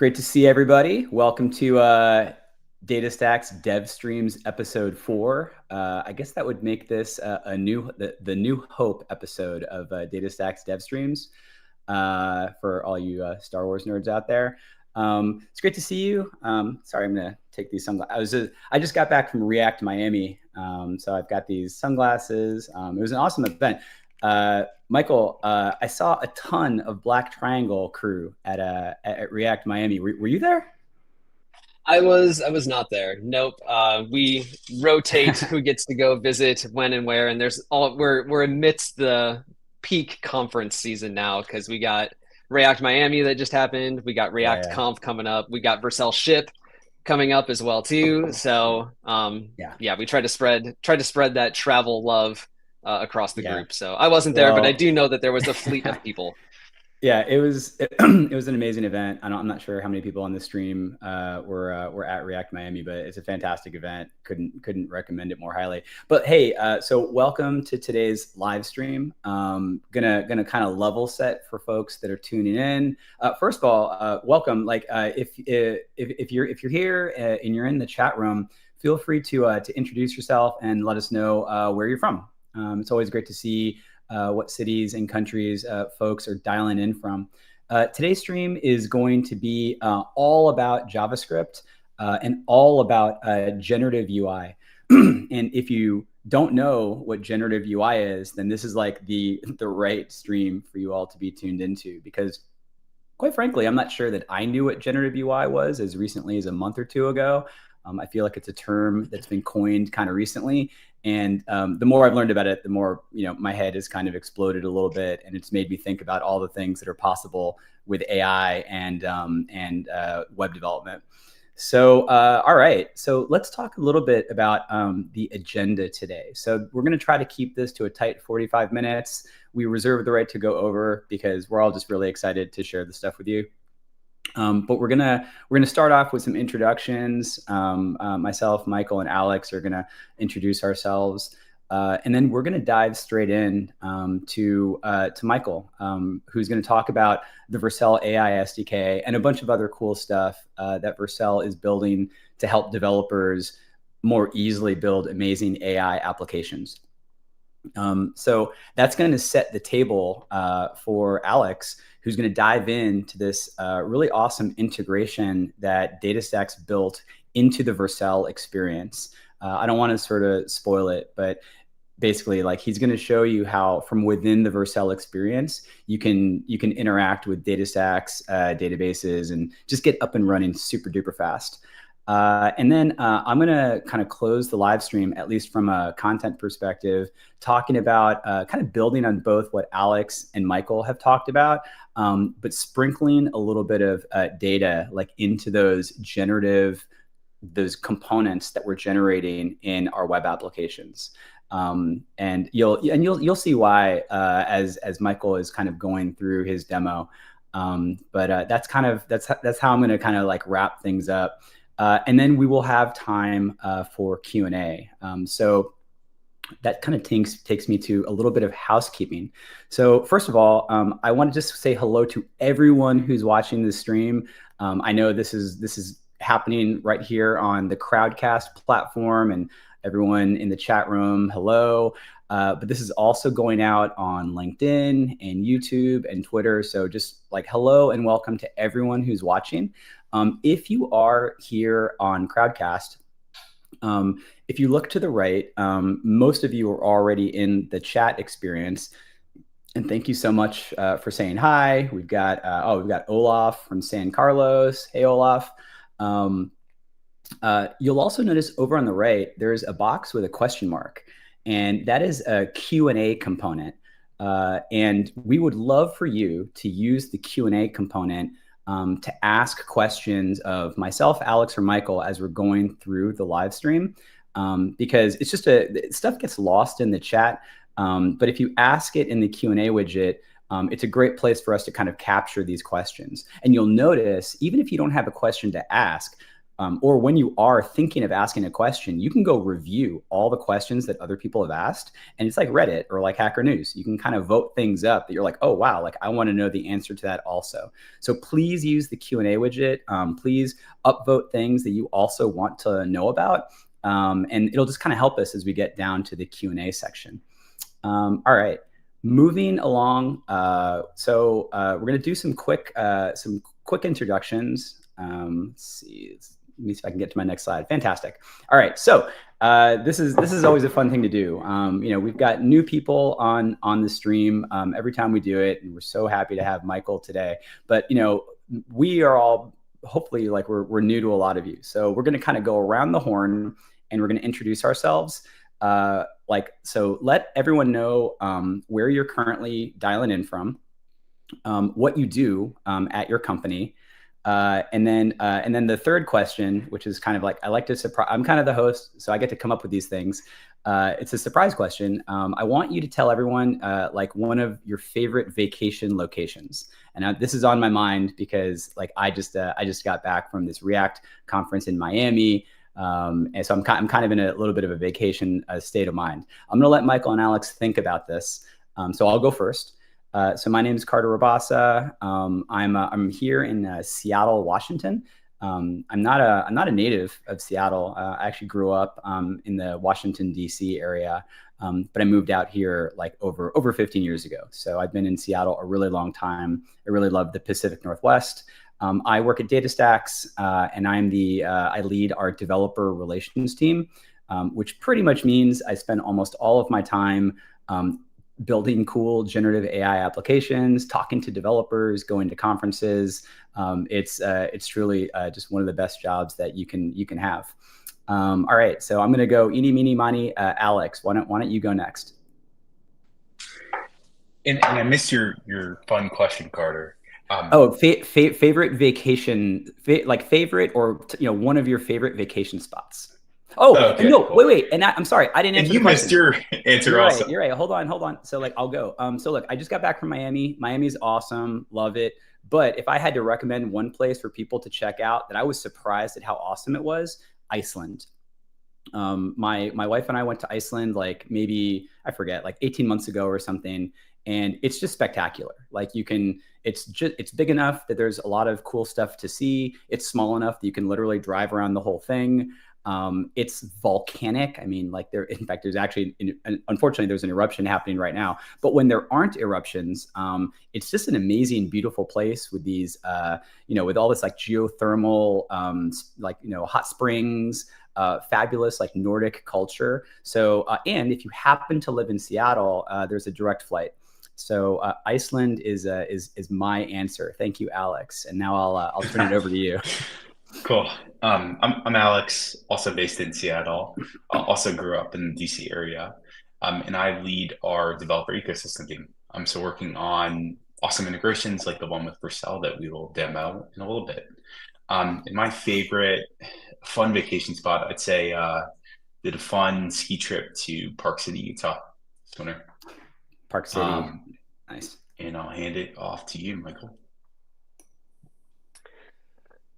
Great to see everybody. Welcome to DataStax Dev Streams episode 4. I guess that would make this the new hope episode of DataStax Dev Streams for all you Star Wars nerds out there. It's great to see you. Sorry, I'm gonna take these sunglasses. I just got back from React Miami, so I've got these sunglasses. It was an awesome event. Michael, I saw a ton of Black Triangle crew at React Miami. Were you there? I was not there. Nope. We rotate who gets to go visit when and where, and we're amidst the peak conference season now because we got React Miami that just happened. We got React Yeah. Conf coming up. We got Vercel Ship coming up as well too. So Yeah. yeah, we tried to spread that travel love across the Yeah. group. So I wasn't there, but I Well, do know that there was a fleet of people. yeah, it was it was an amazing event. I'm not sure how many people on the stream were at React Miami, but it's a fantastic event. Couldn't recommend it more highly. But hey, so welcome to today's live stream. Gonna kind of level set for folks that are tuning in. First of all, welcome. Like if you're here and you're in the chat room, feel free to introduce yourself and let us know where you're from. It's always great to see what cities and countries folks are dialing in from. Today's stream is going to be all about JavaScript and all about generative UI. And if you don't know what generative UI is, then this is like the right stream for you all to be tuned into, because quite frankly, I'm not sure that I knew what generative UI was as recently as a month or two ago. I feel like it's a term that's been coined kind of recently. And the more I've learned about it, the more, my head has kind of exploded a little bit. And it's made me think about all the things that are possible with AI and web development. So, all right. So let's talk a little bit about the agenda today. So we're going to try to keep this to a tight 45 minutes. We reserve the right to go over because we're all just really excited to share the stuff with you. But we're gonna start off with some introductions. Myself, Michael, and Alex are gonna introduce ourselves, and then we're gonna dive straight in to Michael, who's gonna talk about the Vercel AI SDK and a bunch of other cool stuff that Vercel is building to help developers more easily build amazing AI applications. So that's going to set the table for Alex, who's going to dive into this really awesome integration that DataStax built into the Vercel experience. I don't want to sort of spoil it, but basically, like, he's going to show you how from within the Vercel experience you can interact with DataStax databases and just get up and running super duper fast. And then I'm going to kind of close the live stream, at least from a content perspective, talking about kind of building on both what Alex and Michael have talked about, but sprinkling a little bit of data like into those components that we're generating in our web applications. And you'll see why as Michael is kind of going through his demo. But that's how I'm going to kind of like wrap things up. And then we will have time for Q&A. So that kind of takes me to a little bit of housekeeping. So first of all, I want to just say hello to everyone who's watching this stream. I know this is happening right here on the Crowdcast platform, and everyone in the chat room, hello. But this is also going out on LinkedIn and YouTube and Twitter. So just like hello and welcome to everyone who's watching. If you are here on Crowdcast, if you look to the right, most of you are already in the chat experience. And thank you so much for saying hi. We've got Olaf from San Carlos. Hey, Olaf. You'll also notice over on the right, there's a box with a question mark, and that is a Q&A component. And we would love for you to use the Q&A component to ask questions of myself, Alex, or Michael as we're going through the live stream, because it's just stuff gets lost in the chat. But if you ask it in the Q&A widget, it's a great place for us to kind of capture these questions. And you'll notice, even if you don't have a question to ask, or when you are thinking of asking a question, you can go review all the questions that other people have asked. And it's like Reddit or like Hacker News. You can kind of vote things up that you're like, oh, wow, like I want to know the answer to that also. So please use the Q&A widget. Please upvote things that you also want to know about. And it'll just kind of help us as we get down to the Q&A section. All right, moving along. So we're going to do some quick introductions. Let's see. Let me see if I can get to my next slide. Fantastic. All right. So this is always a fun thing to do. We've got new people on the stream every time we do it, and we're so happy to have Michael today. But we are all hopefully like we're new to a lot of you. So we're going to kind of go around the horn and we're going to introduce ourselves. So let everyone know where you're currently dialing in from, what you do at your company. And then the third question, which is kind of like, I like to surprise, I'm kind of the host, so I get to come up with these things. It's a surprise question. I want you to tell everyone like one of your favorite vacation locations. And this is on my mind because like I just got back from this React conference in Miami. And so I'm kind of in a little bit of a vacation state of mind. I'm going to let Michael and Alex think about this. So I'll go first. So my name is Carter Rabasa. I'm here in Seattle, Washington. I'm not a native of Seattle. I actually grew up in the Washington, D.C. area, but I moved out here like over 15 years ago. So I've been in Seattle a really long time. I really love the Pacific Northwest. I work at DataStax, and I lead our developer relations team, which pretty much means I spend almost all of my time building cool generative AI applications, talking to developers, going to conferences. It's truly just one of the best jobs that you can have. All right, so I'm going to go eeny, meeny, miny. Alex, why don't you go next? And I missed your fun question, Carter. Favorite vacation, like favorite or one of your favorite vacation spots. Oh, okay, no, cool. wait. And I'm sorry, I didn't answer the question. And you missed your answer also. You're right. Hold on. So like, I'll go. So look, I just got back from Miami. Miami's awesome. Love it. But if I had to recommend one place for people to check out that I was surprised at how awesome it was, Iceland. My wife and I went to Iceland like maybe, I forget, like 18 months ago or something. And it's just spectacular. Like it's big enough that there's a lot of cool stuff to see. It's small enough that you can literally drive around the whole thing. It's volcanic. I mean, like in fact, there's actually, unfortunately, there's an eruption happening right now. But when there aren't eruptions, it's just an amazing, beautiful place with these, with all this like geothermal, hot springs, fabulous like Nordic culture. So, and if you happen to live in Seattle, there's a direct flight. So Iceland is my answer. Thank you, Alex. And now I'll turn it over to you. Cool. I'm Alex, also based in Seattle. Also grew up in the DC area, and I lead our developer ecosystem team. I'm so working on awesome integrations like the one with Vercel that we will demo in a little bit. And my favorite fun vacation spot, I'd say, did a fun ski trip to Park City, Utah this winter. Park City, nice. And I'll hand it off to you, Michael.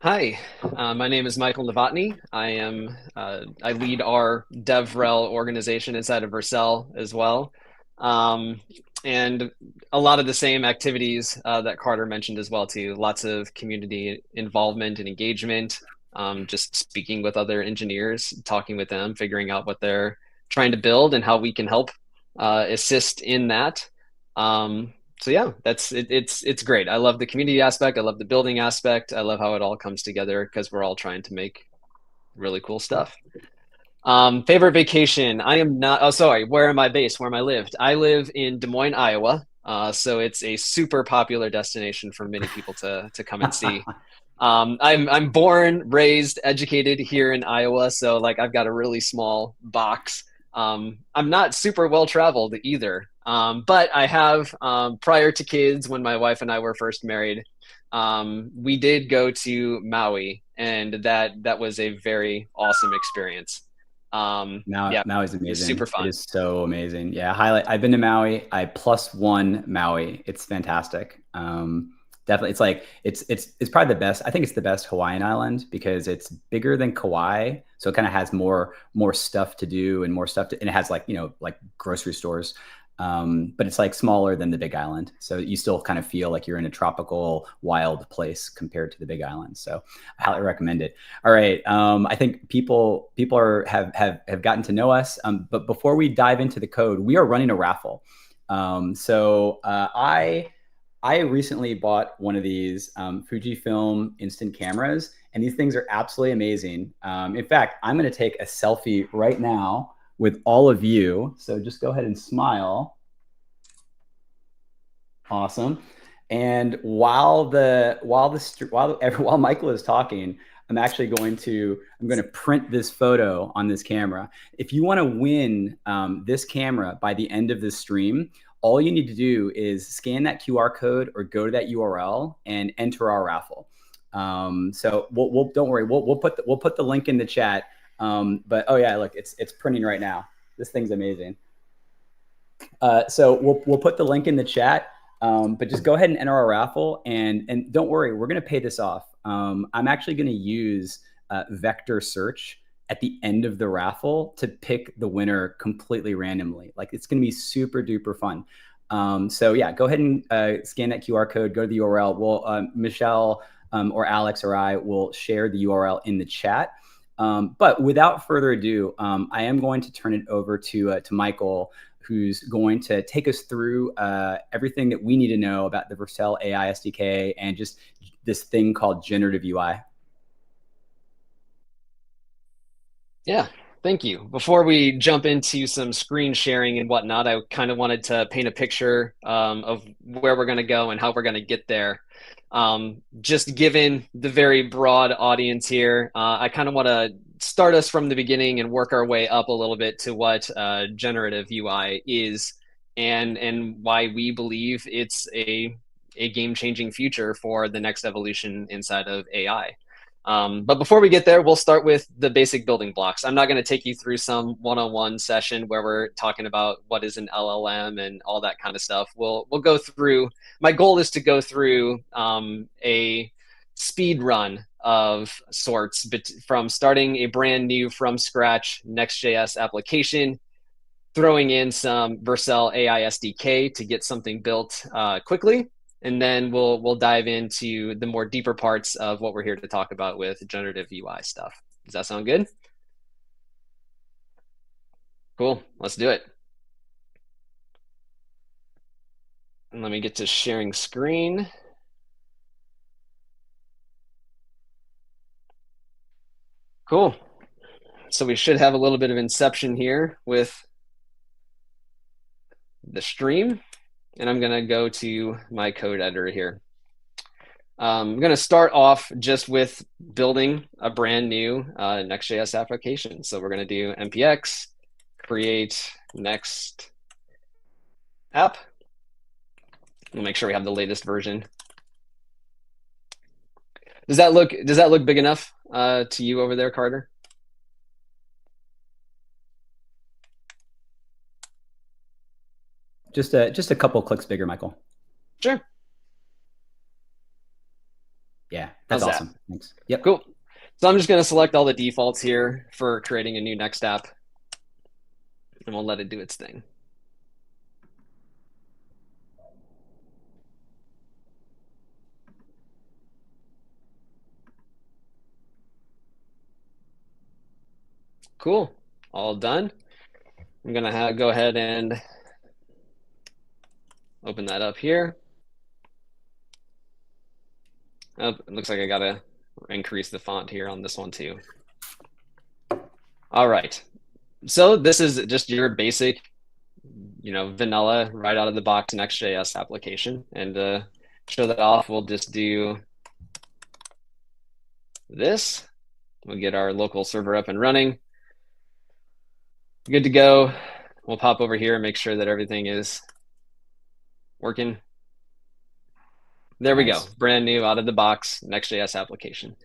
Hi, my name is Michael Novotny. I lead our DevRel organization inside of Vercel as well. And a lot of the same activities that Carter mentioned as well too. Lots of community involvement and engagement, just speaking with other engineers, talking with them, figuring out what they're trying to build and how we can help assist in that. So yeah, it's great. I love the community aspect. I love the building aspect. I love how it all comes together because we're all trying to make really cool stuff. Favorite vacation? I am not, oh, sorry. Where am I based? Where am I lived? I live in Des Moines, Iowa. So it's a super popular destination for many people to come and see. I'm born, raised, educated here in Iowa. So like I've got a really small box. I'm not super well traveled either. But I have, prior to kids, when my wife and I were first married, we did go to Maui, and that was a very awesome experience. Maui's amazing. It's super fun. It is so amazing. Yeah, highlight. I've been to Maui. I +1 Maui. It's fantastic. definitely, it's like it's probably the best. I think it's the best Hawaiian island because it's bigger than Kauai, so it kind of has more stuff to do and more stuff to, and it has like, you know, like grocery stores. But it's like smaller than the Big Island, so you still kind of feel like you're in a tropical wild place compared to the Big Island. So I highly recommend it. All right, I think people have gotten to know us, but before we dive into the code, we are running a raffle. I recently bought one of these Fujifilm instant cameras, and these things are absolutely amazing. In fact, I'm going to take a selfie right now with all of you. So just go ahead and smile. Awesome. And while Michael is talking, I'm going to print this photo on this camera. If you want to win this camera by the end of this stream, all you need to do is scan that QR code or go to that URL and enter our raffle. So don't worry, we'll put the link in the chat. But oh yeah, look, it's printing right now. This thing's amazing. So we'll put the link in the chat. But just go ahead and enter our raffle, and don't worry, we're going to pay this off. I'm actually going to use vector search at the end of the raffle to pick the winner completely randomly. Like, it's going to be super duper fun. So yeah, go ahead and scan that QR code, go to the URL. We'll Michelle or Alex or I will share the URL in the chat. But without further ado, I am going to turn it over to Michael, who's going to take us through everything that we need to know about the Vercel AI SDK and just this thing called generative UI. Yeah, thank you. Before we jump into some screen sharing and whatnot, I kind of wanted to paint a picture of where we're going to go and how we're going to get there. Just given the very broad audience here, I kind of want to start us from the beginning and work our way up a little bit to what generative UI is and why we believe it's a game-changing future for the next evolution inside of AI. But before we get there, we'll start with the basic building blocks. I'm not going to take you through some one-on-one session where we're talking about what is an LLM and all that kind of stuff. We'll go through. My goal is to go through a speed run of sorts, but from starting a brand new from scratch Next.js application, throwing in some Vercel AI SDK to get something built quickly. And then we'll dive into the more deeper parts of what we're here to talk about with generative UI stuff. Does that sound good? Cool, let's do it. And let me get to sharing screen. Cool. So we should have a little bit of inception here with the stream. And I'm going to go to my code editor here. I'm going to start off just with building a brand new Next.js application. So we're going to do npx create next app. We'll make sure we have the latest version. Does that look big enough to you over there, Carter? Just a couple clicks bigger, Michael. Sure. Yeah, that's awesome. That? Thanks. Yep. Cool. So I'm just going to select all the defaults here for creating a new Next app, and we'll let it do its thing. Cool. All done. I'm going to go ahead and open that up here. Oh, it looks like I got to increase the font here on this one too. All right. So this is just your basic, vanilla right out of the box Next.js application. And to show that off, we'll just do this. We'll get our local server up and running. Good to go. We'll pop over here and make sure that everything is working. There we go. Brand new out of the box Next.js application.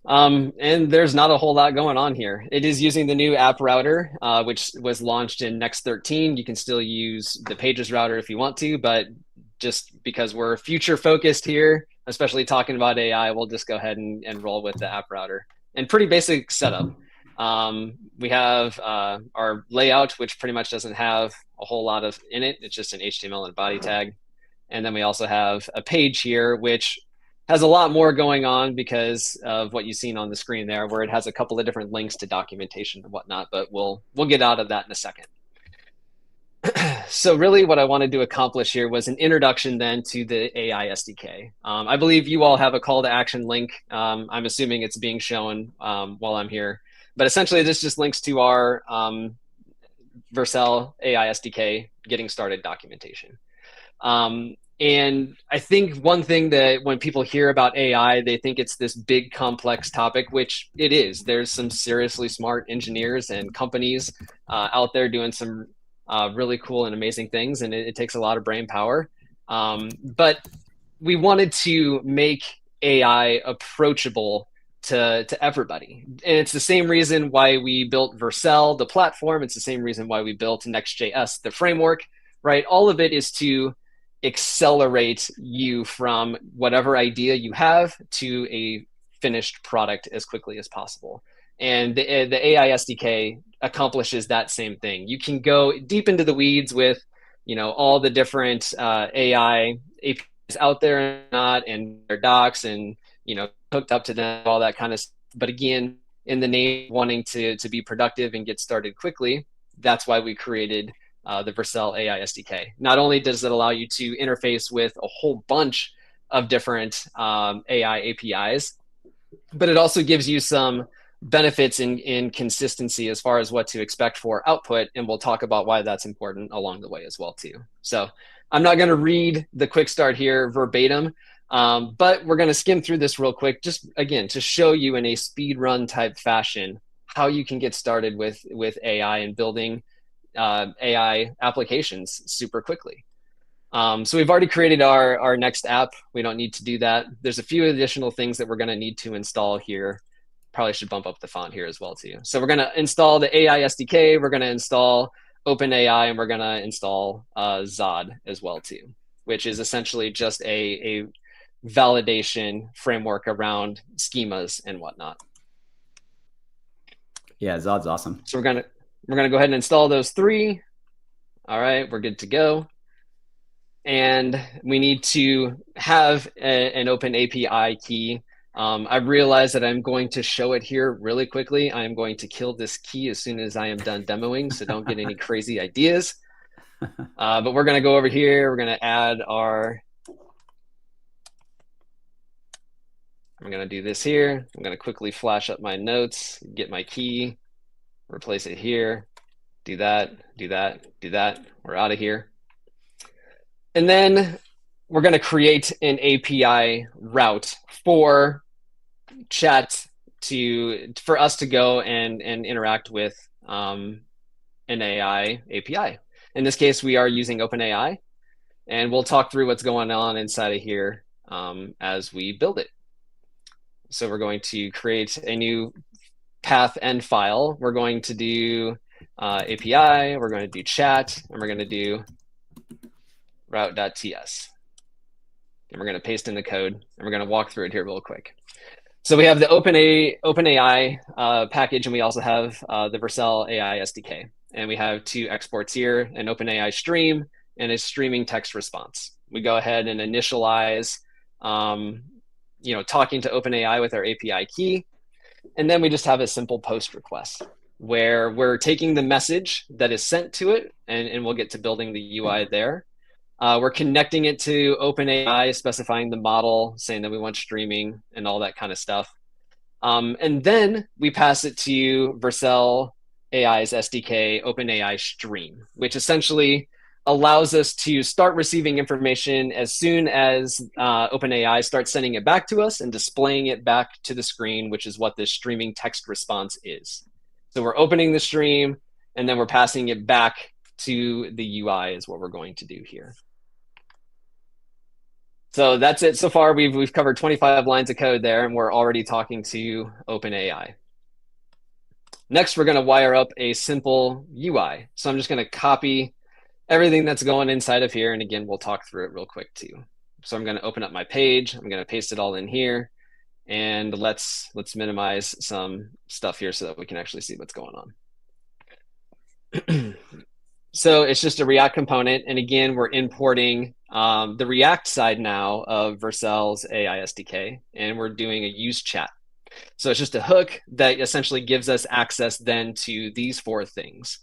And there's not a whole lot going on here. It is using the new app router, which was launched in Next 13. You can still use the pages router if you want to, but just because we're future focused here, especially talking about AI, we'll just go ahead and roll with the app router. And pretty basic setup. We have our layout, which pretty much doesn't have a whole lot of in it. It's just an HTML and body tag. And then we also have a page here, which has a lot more going on because of what you've seen on the screen there, where it has a couple of different links to documentation and whatnot, but we'll get out of that in a second. So really what I wanted to accomplish here was an introduction then to the AI SDK. I believe you all have a call to action link. I'm assuming it's being shown while I'm here. But essentially this just links to our Vercel AI SDK getting started documentation. And I think one thing that when people hear about AI, they think it's this big complex topic, which it is. There's some seriously smart engineers and companies out there doing some really cool and amazing things, and it takes a lot of brain power. But we wanted to make AI approachable to everybody. And it's the same reason why we built Vercel, the platform. It's the same reason why we built Next.js, the framework, right? All of it is to accelerate you from whatever idea you have to a finished product as quickly as possible. And the AI SDK accomplishes that same thing. You can go deep into the weeds with, all the different AI APIs out there and not, and their docs and, hooked up to them, all that kind of stuff. But again, in the name wanting to be productive and get started quickly, that's why we created the Vercel AI SDK. Not only does it allow you to interface with a whole bunch of different AI APIs, but it also gives you some benefits in consistency as far as what to expect for output. And we'll talk about why that's important along the way as well too. So I'm not going to read the quick start here verbatim, but we're going to skim through this real quick, just again, to show you in a speed run type fashion, how you can get started with AI and building AI applications super quickly. So we've already created our next app. We don't need to do that. There's a few additional things that we're going to need to install here. Probably should bump up the font here as well too. So we're going to install the AI SDK. We're going to install OpenAI, and we're going to install Zod as well too, which is essentially just a validation framework around schemas and whatnot. Yeah, Zod's awesome. So we're gonna go ahead and install those three. All right, we're good to go. And we need to have an open API key. I realize that I'm going to show it here really quickly. I'm going to kill this key as soon as I am done demoing, so don't get any crazy ideas. But we're going to go over here. We're going to add our, I'm going to do this here. I'm going to quickly flash up my notes, get my key, replace it here, do that, do that, do that. We're out of here. And then we're going to create an API route for chat for us to go and interact with an AI API. In this case, we are using OpenAI, and we'll talk through what's going on inside of here as we build it. So we're going to create a new path and file. We're going to do API, we're going to do chat, and we're going to do route.ts. And we're going to paste in the code, and we're going to walk through it here real quick. So we have the OpenAI package, and we also have the Vercel AI SDK. And we have two exports here, an OpenAI stream and a streaming text response. We go ahead and initialize, talking to OpenAI with our API key. And then we just have a simple post request where we're taking the message that is sent to it, and we'll get to building the UI there. We're connecting it to OpenAI, specifying the model, saying that we want streaming and all that kind of stuff. And then we pass it to Vercel AI's SDK, OpenAI Stream, which essentially allows us to start receiving information as soon as OpenAI starts sending it back to us and displaying it back to the screen, which is what this streaming text response is. So we're opening the stream, and then we're passing it back to the UI is what we're going to do here. So that's it so far. We've covered 25 lines of code there, and we're already talking to OpenAI. Next, we're going to wire up a simple UI. So I'm just going to copy everything that's going inside of here. And again, we'll talk through it real quick too. So I'm going to open up my page. I'm going to paste it all in here. And let's minimize some stuff here so that we can actually see what's going on. So it's just a React component. And again, we're importing the React side now of Vercel's AI SDK, and we're doing a use chat. So it's just a hook that essentially gives us access then to these four things.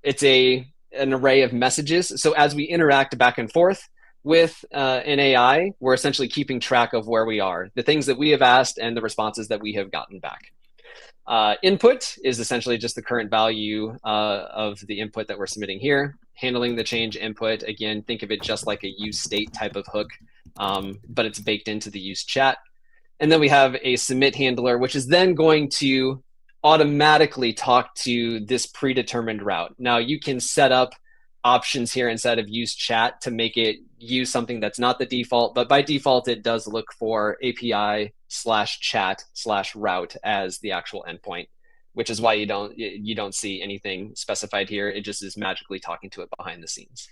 It's an array of messages. So as we interact back and forth with an AI, we're essentially keeping track of where we are, the things that we have asked and the responses that we have gotten back. Input is essentially just the current value of the input that we're submitting here. Handling the change input, again, think of it just like a use state type of hook, but it's baked into the use chat. And then we have a submit handler, which is then going to automatically talk to this predetermined route. Now you can set up options here inside of use chat to make it use something that's not the default, but by default, it does look for API/chat/route as the actual endpoint, which is why you don't see anything specified here. It just is magically talking to it behind the scenes.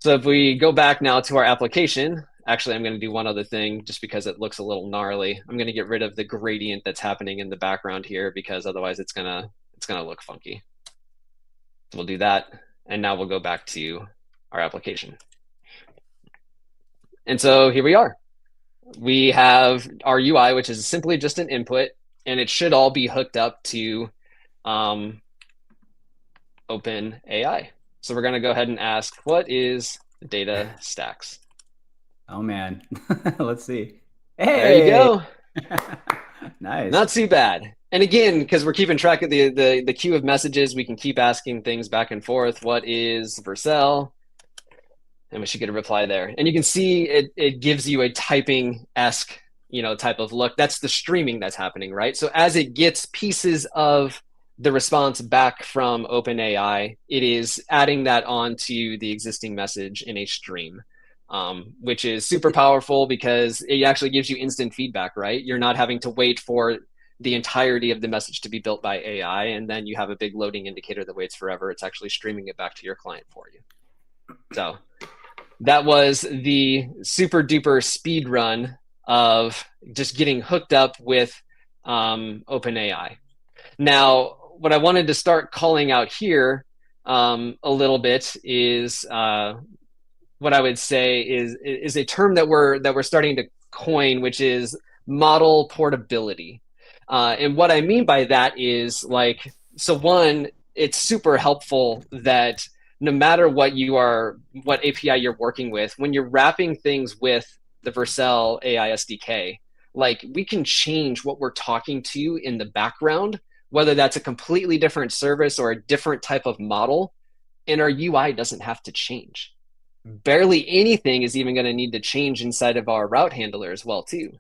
So if we go back now to our application, actually, I'm going to do one other thing just because it looks a little gnarly. I'm going to get rid of the gradient that's happening in the background here because otherwise it's gonna look funky. So we'll do that. And now we'll go back to our application. And so here we are. We have our UI, which is simply just an input, and it should all be hooked up to OpenAI. So we're going to go ahead and ask, what is DataStax? Oh, man. Let's see. Hey! There you go. Nice. Not too bad. And again, because we're keeping track of the queue of messages, we can keep asking things back and forth. What is Vercel? And we should get a reply there. And you can see it gives you a typing-esque, type of look. That's the streaming that's happening, right? So as it gets pieces of the response back from OpenAI, it is adding that onto the existing message in a stream, which is super powerful because it actually gives you instant feedback, right? You're not having to wait for the entirety of the message to be built by AI, and then you have a big loading indicator that waits forever. It's actually streaming it back to your client for you. So that was the super duper speed run of just getting hooked up with OpenAI. Now, what I wanted to start calling out here a little bit is what I would say is a term that we're starting to coin, which is model portability. And what I mean by that is so one, it's super helpful that no matter what API you're working with, when you're wrapping things with the Vercel AI SDK, we can change what we're talking to in the background, whether that's a completely different service or a different type of model, and our UI doesn't have to change. Barely anything is even going to need to change inside of our route handler as well too.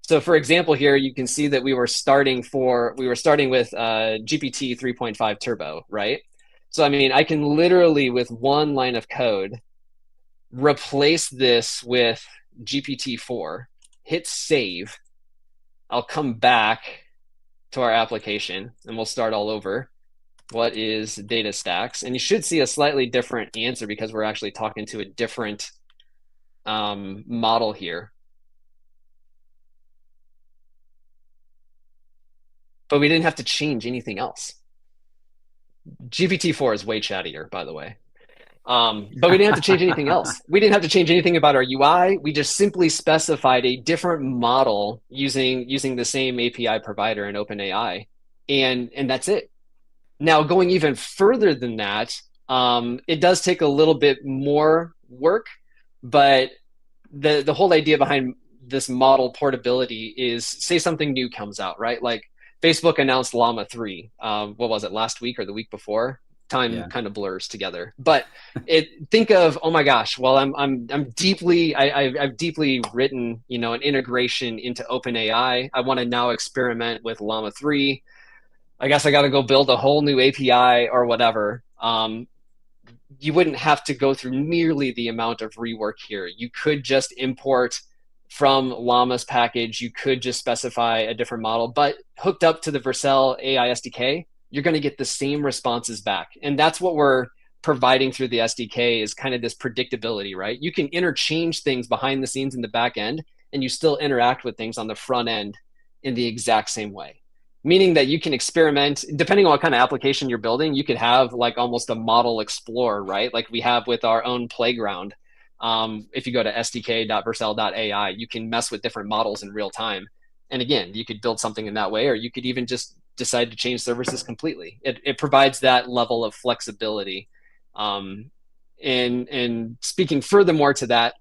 So for example, here you can see that we were starting with GPT 3.5 Turbo, right? So I mean, I can literally with one line of code replace this with GPT-4, hit save. I'll come back to our application and we'll start all over. What is DataStax? And you should see a slightly different answer because we're actually talking to a different model here. But we didn't have to change anything else. GPT-4 is way chattier, by the way. But we didn't have to change anything else. We didn't have to change anything about our UI. We just simply specified a different model using the same API provider in OpenAI, and that's it. Now, going even further than that, it does take a little bit more work, but the whole idea behind this model portability is, say something new comes out, right? Like Facebook announced Llama 3. What was it, last week or the week before? Time kind of blurs together. But think of, oh my gosh, well, I've deeply written, an integration into OpenAI. I want to now experiment with Llama 3. I guess I got to go build a whole new API or whatever. You wouldn't have to go through nearly the amount of rework here. You could just import from Llama's package. You could just specify a different model, but hooked up to the Vercel AI SDK, you're going to get the same responses back. And that's what we're providing through the SDK is kind of this predictability, right? You can interchange things behind the scenes in the back end, and you still interact with things on the front end in the exact same way. Meaning that you can experiment, depending on what kind of application you're building, you could have like almost a model explorer, right? Like we have with our own playground. If you go to sdk.vercel.ai, you can mess with different models in real time. And again, you could build something in that way, or you could even just decide to change services completely. It provides that level of flexibility. And speaking furthermore to that,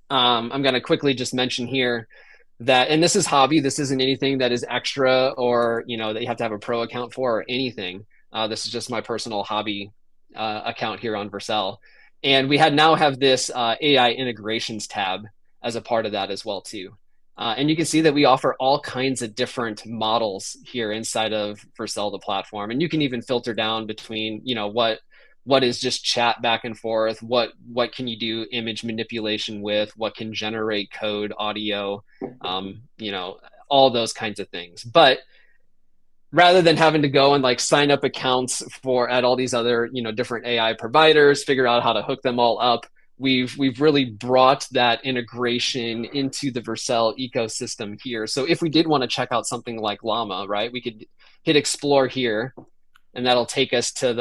I'm going to quickly just mention here that, and this is hobby, this isn't anything that is extra or, you know, that you have to have a pro account for or anything. This is just my personal hobby account here on Vercel. And we now have this AI integrations tab as a part of that as well too. And you can see that we offer all kinds of different models here inside of Vercel, the platform. And you can even filter down between, you know, what is just chat back and forth, what can you do image manipulation with, what can generate code, audio, you know, all those kinds of things. But rather than having to go and like sign up accounts at all these other, you know, different AI providers, figure out how to hook them all up, we've really brought that integration into the Vercel ecosystem here. So if we did want to check out something like Llama, right, we could hit explore here, and that'll take us to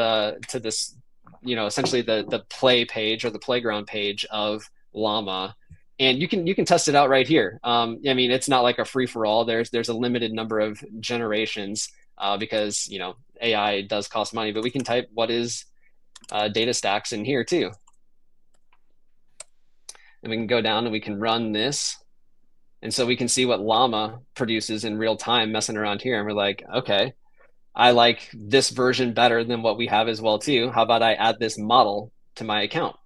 this, you know, essentially the play page or the playground page of Llama. And you can test it out right here. I mean, it's not like a free for all. There's a limited number of generations because, you know, AI does cost money, but we can type what is DataStax in here too. And we can go down and we can run this. And so we can see what Llama produces in real time messing around here. And we're like, okay, I like this version better than what we have as well too. How about I add this model to my account?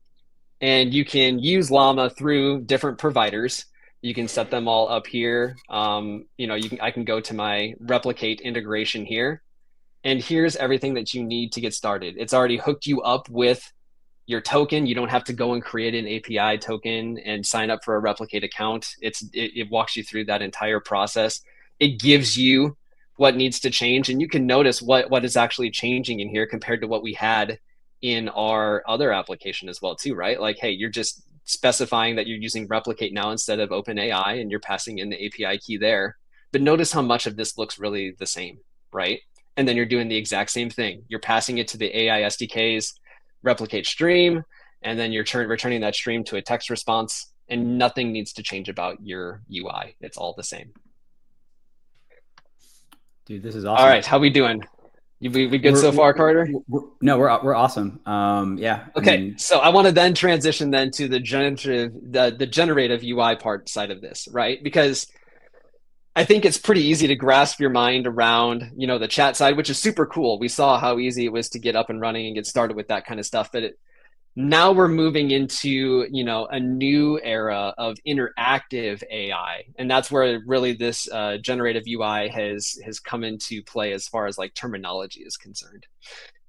And you can use Llama through different providers. You can set them all up here. You know, I can go to my replicate integration here, and here's everything that you need to get started. It's already hooked you up with your token. You don't have to go and create an API token and sign up for a replicate account. It walks you through that entire process. It gives you what needs to change, and you can notice what is actually changing in here compared to what we had in our other application as well too, right? Like, hey, you're just specifying that you're using replicate now instead of OpenAI, and you're passing in the API key there. But notice how much of this looks really the same, right? And then you're doing the exact same thing. You're passing it to the AI SDK's replicate stream, and then you're returning that stream to a text response, and nothing needs to change about your UI. It's all the same. Dude, this is awesome. All right, how we doing? We good so far, Carter? We're awesome. Yeah. Okay, I mean, so I want to then transition then to the generative UI part side of this, right? Because I think it's pretty easy to grasp your mind around, you know, the chat side, which is super cool. We saw how easy it was to get up and running and get started with that kind of stuff. But now we're moving into, you know, a new era of interactive AI. And that's where really this generative UI has come into play as far as like terminology is concerned.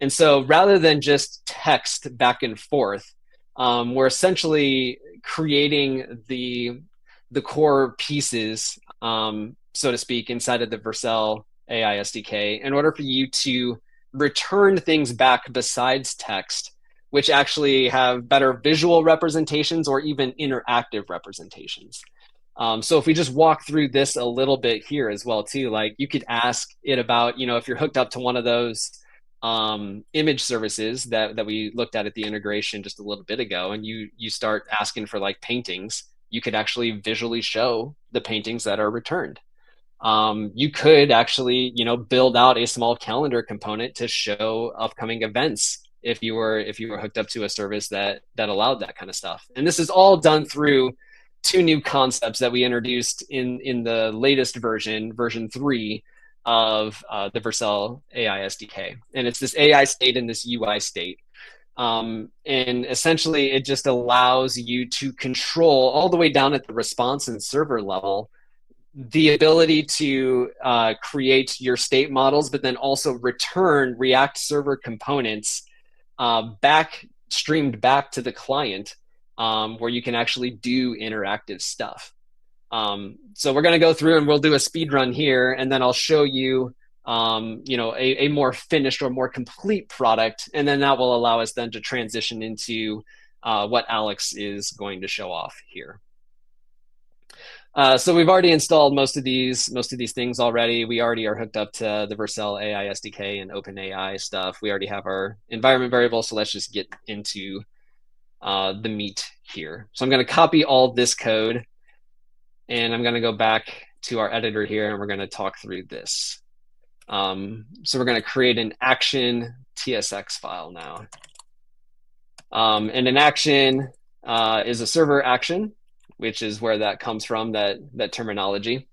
And so rather than just text back and forth, we're essentially creating the core pieces, so to speak, inside of the Vercel AI SDK in order for you to return things back besides text, which actually have better visual representations or even interactive representations. So if we just walk through this a little bit here as well too, like you could ask it about, you know, if you're hooked up to one of those image services that we looked at the integration just a little bit ago, and you start asking for like paintings, you could actually visually show the paintings that are returned. You could actually, you know, build out a small calendar component to show upcoming events if you were hooked up to a service that allowed that kind of stuff. And this is all done through two new concepts that we introduced in the latest version 3 of the Vercel AI SDK. And it's this AI state and this UI state. And essentially it just allows you to control all the way down at the response and server level the ability to create your state models, but then also return React server components streamed back to the client, where you can actually do interactive stuff. So we're going to go through and we'll do a speed run here, and then I'll show you a more finished or more complete product. And then that will allow us then to transition into what Alex is going to show off here. So we've already installed most of these things already. We already are hooked up to the Vercel AI SDK and OpenAI stuff. We already have our environment variable. So let's just get into the meat here. So I'm going to copy all this code, and I'm going to go back to our editor here, and we're going to talk through this. So we're going to create an action TSX file now. And an action is a server action, which is where that comes from, that terminology.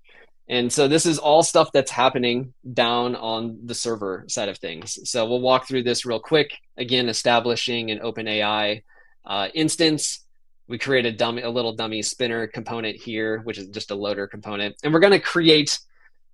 And so this is all stuff that's happening down on the server side of things. So we'll walk through this real quick. Again, establishing an OpenAI instance. We create a little dummy spinner component here, which is just a loader component. And we're going to create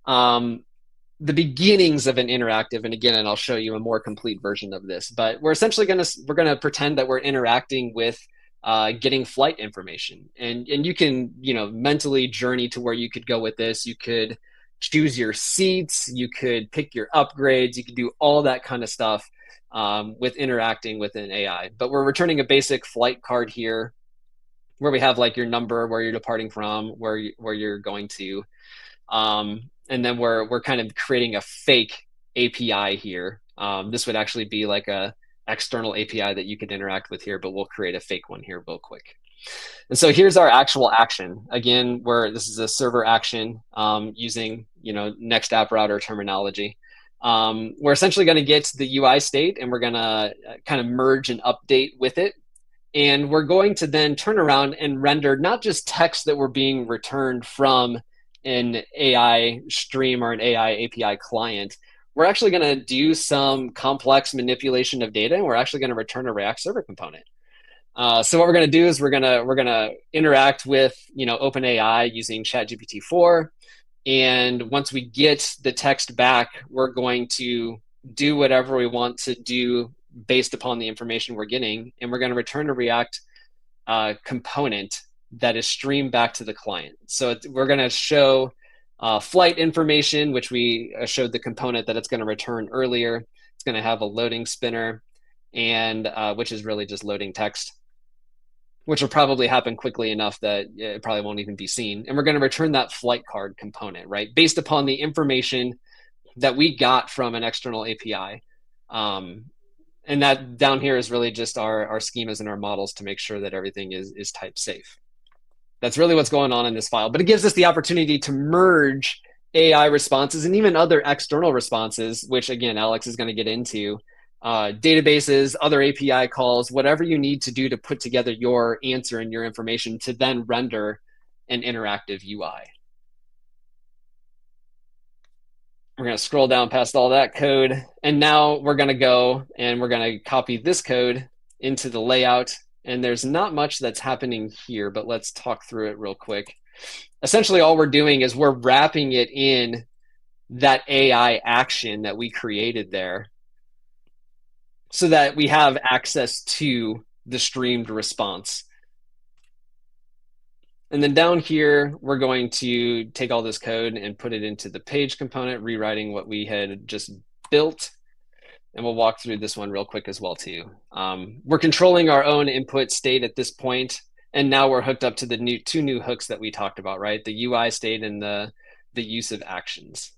the beginnings of an interactive. And again, and I'll show you a more complete version of this, but we're essentially going to pretend that we're interacting with getting flight information. And you can, mentally journey to where you could go with this. You could choose your seats, you could pick your upgrades, you could do all that kind of stuff with interacting with an AI. But we're returning a basic flight card here where we have like your number, where you're departing from, where you're going to. And then we're kind of creating a fake API here. This would actually be like a external API that you could interact with here, but we'll create a fake one here real quick. And so here's our actual action. Again, this is a server action using Next App Router terminology. We're essentially going to get the UI state, and we're going to kind of merge and update with it. And we're going to then turn around and render not just text that we're being returned from an AI stream or an AI API client. We're actually going to do some complex manipulation of data, and we're actually going to return a React server component. So what we're going to do is we're going to interact with OpenAI using ChatGPT 4, and once we get the text back, we're going to do whatever we want to do based upon the information we're getting, and we're going to return a React component that is streamed back to the client. So we're going to show flight information, which we showed the component that it's going to return earlier. It's going to have a loading spinner, and which is really just loading text, which will probably happen quickly enough that it probably won't even be seen. And we're going to return that flight card component, right, based upon the information that we got from an external API. And that down here is really just our schemas and our models to make sure that everything is type safe. That's really what's going on in this file. But it gives us the opportunity to merge AI responses and even other external responses, which again, Alex is going to get into, databases, other API calls, whatever you need to do to put together your answer and your information to then render an interactive UI. We're going to scroll down past all that code. And now we're going to go and we're going to copy this code into the layout. And there's not much that's happening here, but let's talk through it real quick. Essentially, all we're doing is we're wrapping it in that AI action that we created there so that we have access to the streamed response. And then down here, we're going to take all this code and put it into the page component, rewriting what we had just built. And we'll walk through this one real quick as well too. We're controlling our own input state at this point, and now we're hooked up to the two new hooks that we talked about, right? The UI state and the use of actions.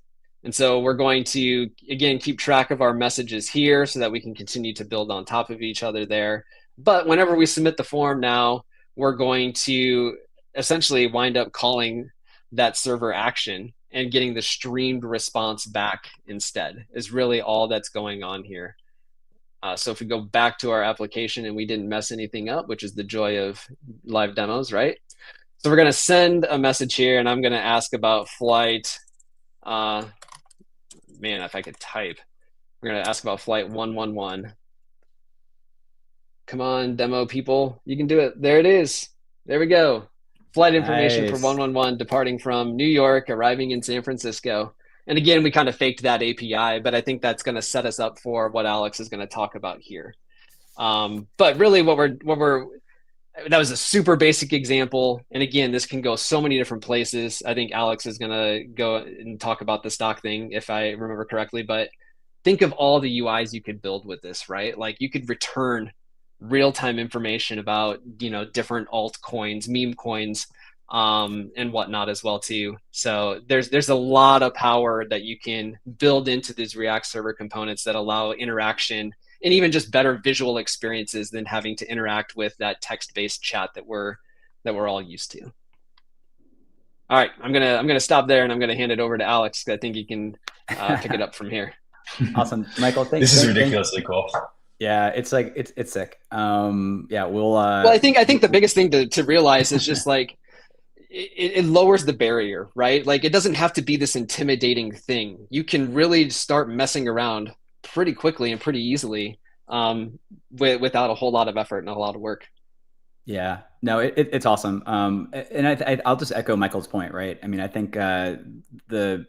And so we're going to, again, keep track of our messages here so that we can continue to build on top of each other there. But whenever we submit the form now, we're going to essentially wind up calling that server action and getting the streamed response back instead is really all that's going on here. So if we go back to our application and we didn't mess anything up, which is the joy of live demos, right? So we're going to send a message here, and I'm going to ask about flight. Man, if I could type. We're going to ask about flight 111. Come on, demo people. You can do it. There it is. There we go. Flight information for 111 departing from New York, arriving in San Francisco. And again, we kind of faked that API, but I think that's going to set us up for what Alex is going to talk about here. But really what we're that was a super basic example. And again, this can go so many different places. I think Alex is going to go and talk about the stock thing, if I remember correctly. But think of all the UIs you could build with this, right? Like you could return real-time information about, different altcoins, meme coins, and whatnot as well too. So there's a lot of power that you can build into these React server components that allow interaction and even just better visual experiences than having to interact with that text-based chat that we're all used to. All right, I'm gonna stop there and I'm gonna hand it over to Alex. I think he can pick it up from here. Awesome, Michael. This is ridiculously cool. Yeah, it's like it's sick. Yeah, we'll. Well, I think the biggest thing to realize is just like it lowers the barrier, right? Like it doesn't have to be this intimidating thing. You can really start messing around pretty quickly and pretty easily without a whole lot of effort and a lot of work. Yeah, no, it's awesome. And I'll just echo Michael's point, right? I mean, I think the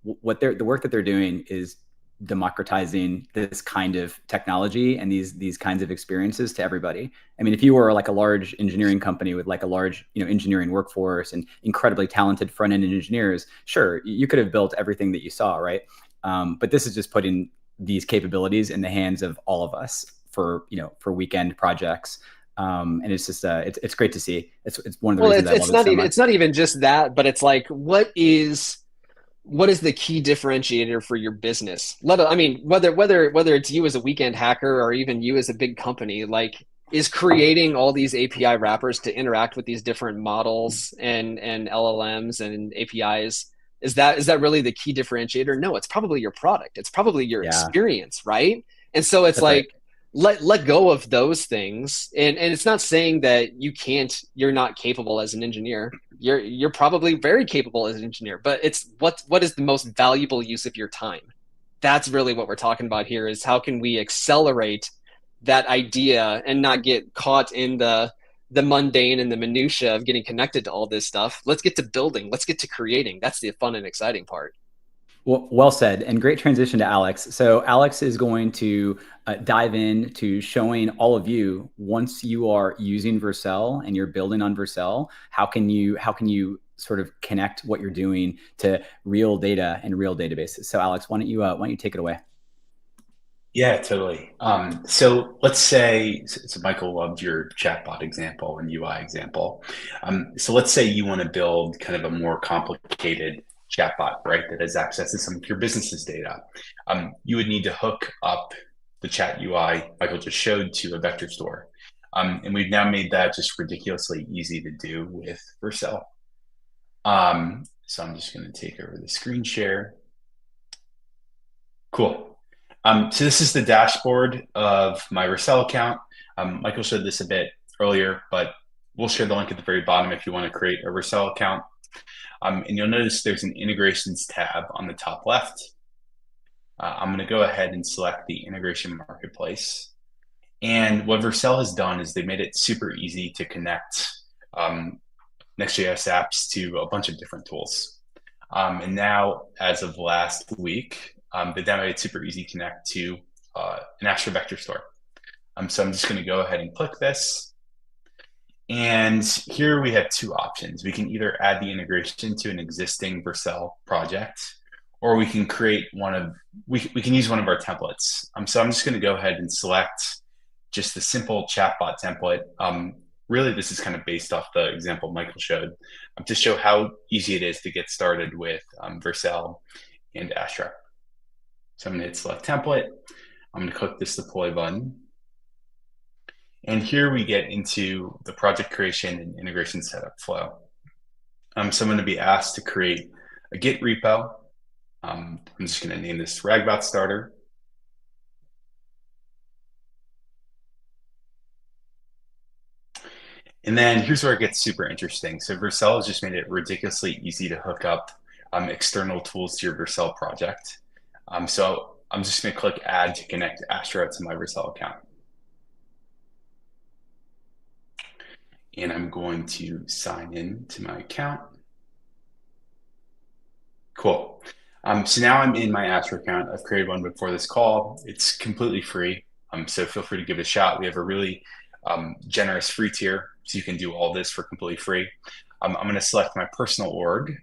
work that they're doing is democratizing this kind of technology and these kinds of experiences to everybody. I mean, if you were like a large engineering company with like a large, engineering workforce and incredibly talented front-end engineers, sure, you could have built everything that you saw, right? But this is just putting these capabilities in the hands of all of us for weekend projects. And it's just it's great to see. It's one of the reasons I love it so much. It's not even just that, but it's like what is the key differentiator for your business? Whether it's you as a weekend hacker or even you as a big company, like is creating all these API wrappers to interact with these different models and LLMs and APIs. Is that really the key differentiator? No, it's probably your product. It's probably your experience, right? And so it's That's like, let go of those things. And it's not saying that you're not capable as an engineer. You're probably very capable as an engineer, but it's what is the most valuable use of your time? That's really what we're talking about here, is how can we accelerate that idea and not get caught in the mundane and the minutia of getting connected to all this stuff. Let's get to building. Let's get to creating. That's the fun and exciting part. Well said, and great transition to Alex. So Alex is going to dive in to showing all of you, once you are using Vercel and you're building on Vercel, how can you sort of connect what you're doing to real data and real databases. So Alex, why don't you take it away? Yeah, totally. So let's say, so Michael loved your chatbot example and UI example. So let's say you want to build kind of a more complicated chatbot, right, that has access to some of your business's data. You would need to hook up the chat UI Michael just showed to a vector store. And we've now made that just ridiculously easy to do with Vercel. So I'm just going to take over the screen share. Cool. So this is the dashboard of my Vercel account. Michael showed this a bit earlier, but we'll share the link at the very bottom if you want to create a Vercel account. And you'll notice there's an integrations tab on the top left. I'm going to go ahead and select the integration marketplace. And what Vercel has done is they made it super easy to connect Next.js apps to a bunch of different tools. And now, as of last week, they now made it super easy to connect to an Astra vector store. So I'm just going to go ahead and click this. And here we have two options. We can either add the integration to an existing Vercel project, or we can create we can use one of our templates. So I'm just going to go ahead and select just the simple chatbot template. Really, this is kind of based off the example Michael showed to show how easy it is to get started with Vercel and Astra. So I'm going to hit select template. I'm going to click this deploy button. And here we get into the project creation and integration setup flow. So I'm going to be asked to create a Git repo. I'm just going to name this Ragbot Starter. And then here's where it gets super interesting. So Vercel has just made it ridiculously easy to hook up external tools to your Vercel project. So I'm just going to click add to connect Astra to my Vercel account. And I'm going to sign in to my account. Cool. So now I'm in my Astra account. I've created one before this call. It's completely free. So feel free to give it a shot. We have a really generous free tier, so you can do all this for completely free. I'm going to select my personal org.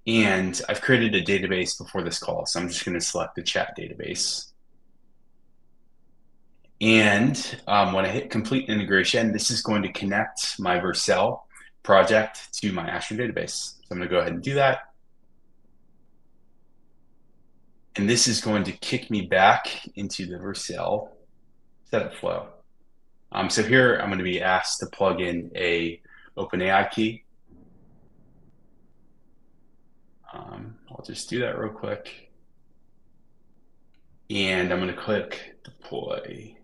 And I've created a database before this call, so I'm just going to select the chat database. And when I hit complete integration, this is going to connect my Vercel project to my Astra database. So I'm going to go ahead and do that. And this is going to kick me back into the Vercel setup flow. So here I'm going to be asked to plug in a OpenAI key. I'll just do that real quick. And I'm going to click deploy.